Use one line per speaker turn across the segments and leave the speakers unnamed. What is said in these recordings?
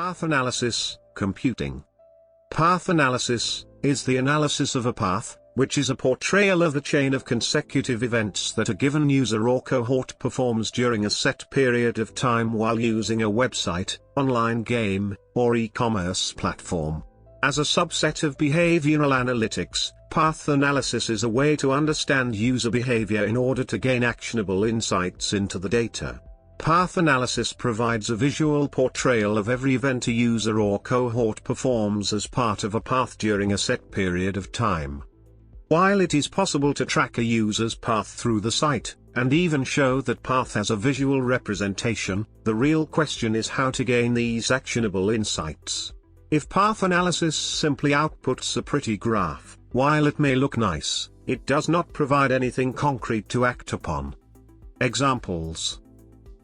Path analysis, computing. Path analysis is the analysis of a path, which is a portrayal of the chain of consecutive events that a given user or cohort performs during a set period of time while using a website, online game, or e-commerce platform. As a subset of behavioral analytics, path analysis is a way to understand user behavior in order to gain actionable insights into the data. Path analysis provides a visual portrayal of every event a user or cohort performs as part of a path during a set period of time. While it is possible to track a user's path through the site, and even show that path as a visual representation, the real question is how to gain these actionable insights. If path analysis simply outputs a pretty graph, while it may look nice, it does not provide anything concrete to act upon. Examples.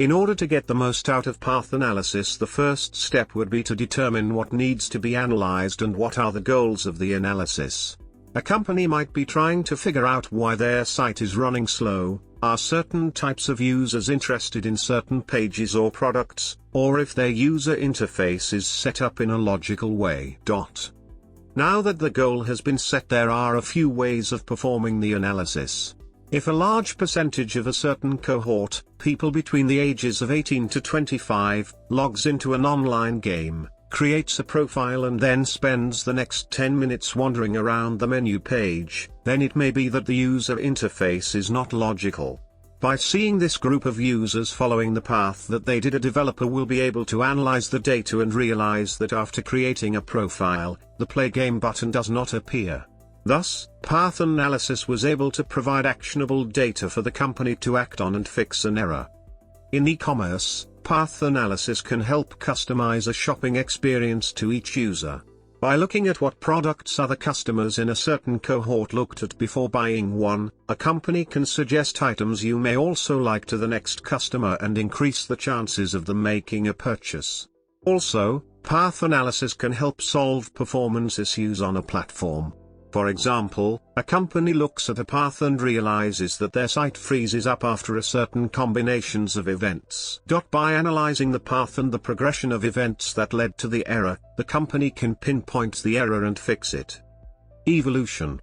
In order to get the most out of path analysis, the first step would be to determine what needs to be analyzed and what are the goals of the analysis. A company might be trying to figure out why their site is running slow, are certain types of users interested in certain pages or products, or if their user interface is set up in a logical way. Now that the goal has been set, there are a few ways of performing the analysis. If a large percentage of a certain cohort, people between the ages of 18 to 25, logs into an online game, creates a profile and then spends the next 10 minutes wandering around the menu page, then it may be that the user interface is not logical. By seeing this group of users following the path that they did, a developer will be able to analyze the data and realize that after creating a profile, the play game button does not appear. Thus, path analysis was able to provide actionable data for the company to act on and fix an error. In e-commerce, path analysis can help customize a shopping experience to each user. By looking at what products other customers in a certain cohort looked at before buying one, a company can suggest items you may also like to the next customer and increase the chances of them making a purchase. Also, path analysis can help solve performance issues on a platform. For example, a company looks at a path and realizes that their site freezes up after a certain combinations of events. By analyzing the path and the progression of events that led to the error, the company can pinpoint the error and fix it. Evolution.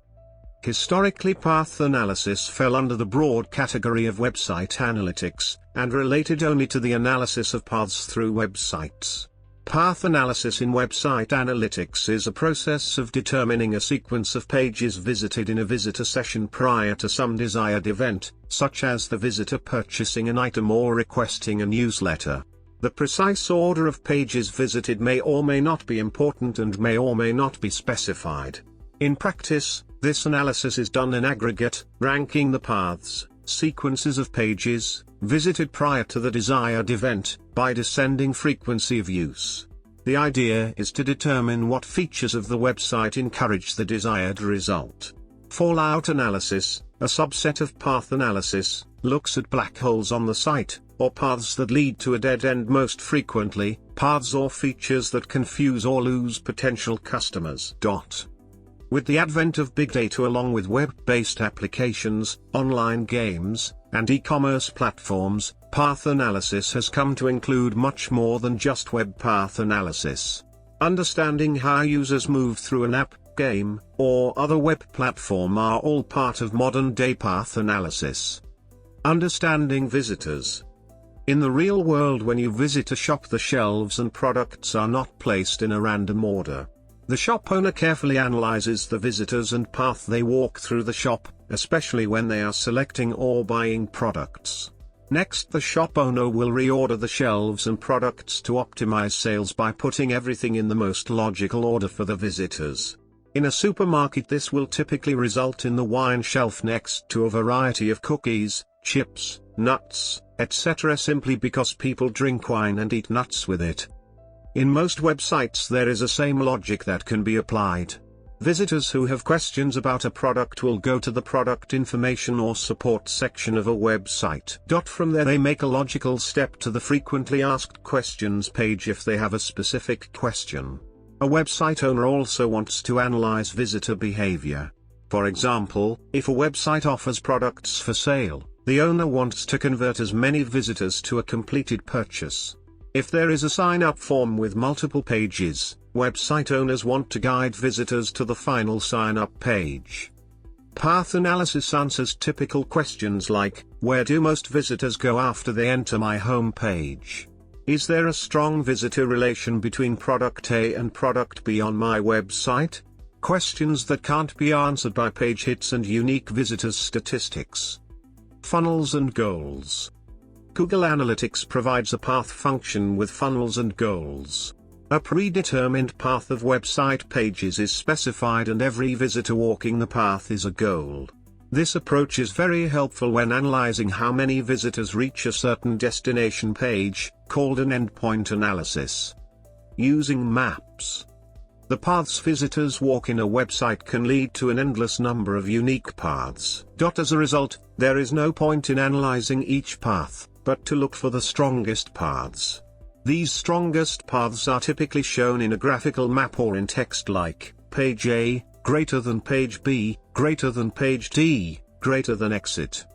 Historically, path analysis fell under the broad category of website analytics, and related only to the analysis of paths through websites. Path analysis in website analytics is a process of determining a sequence of pages visited in a visitor session prior to some desired event, such as the visitor purchasing an item or requesting a newsletter. The precise order of pages visited may or may not be important and may or may not be specified. In practice, this analysis is done in aggregate, ranking the paths, sequences of pages, visited prior to the desired event, by descending frequency of use. The idea is to determine what features of the website encourage the desired result. Fallout analysis, a subset of path analysis, looks at black holes on the site, or paths that lead to a dead end, most frequently, paths or features that confuse or lose potential customers. With the advent of big data along with web-based applications, online games, and e-commerce platforms, path analysis has come to include much more than just web path analysis. Understanding how users move through an app, game, or other web platform are all part of modern-day path analysis. Understanding visitors. In the real world, when you visit a shop, the shelves and products are not placed in a random order. The shop owner carefully analyzes the visitors and path they walk through the shop, especially when they are selecting or buying products. Next, the shop owner will reorder the shelves and products to optimize sales by putting everything in the most logical order for the visitors. In a supermarket, this will typically result in the wine shelf next to a variety of cookies, chips, nuts, etc., simply because people drink wine and eat nuts with it. In most websites, there is a same logic that can be applied. Visitors who have questions about a product will go to the product information or support section of a website. From there, they make a logical step to the frequently asked questions page if they have a specific question. A website owner also wants to analyze visitor behavior. For example, if a website offers products for sale, the owner wants to convert as many visitors to a completed purchase. If there is a sign-up form with multiple pages, website owners want to guide visitors to the final sign-up page. Path analysis answers typical questions like, where do most visitors go after they enter my home page? Is there a strong visitor relation between product A and product B on my website? Questions that can't be answered by page hits and unique visitors statistics. Funnels and goals. Google Analytics provides a path function with funnels and goals. A predetermined path of website pages is specified and every visitor walking the path is a goal. This approach is very helpful when analyzing how many visitors reach a certain destination page, called an endpoint analysis. Using maps. The paths visitors walk in a website can lead to an endless number of unique paths. As a result, there is no point in analyzing each path, but to look for the strongest paths. These strongest paths are typically shown in a graphical map or in text like, page A, greater than page B, greater than page D, greater than exit.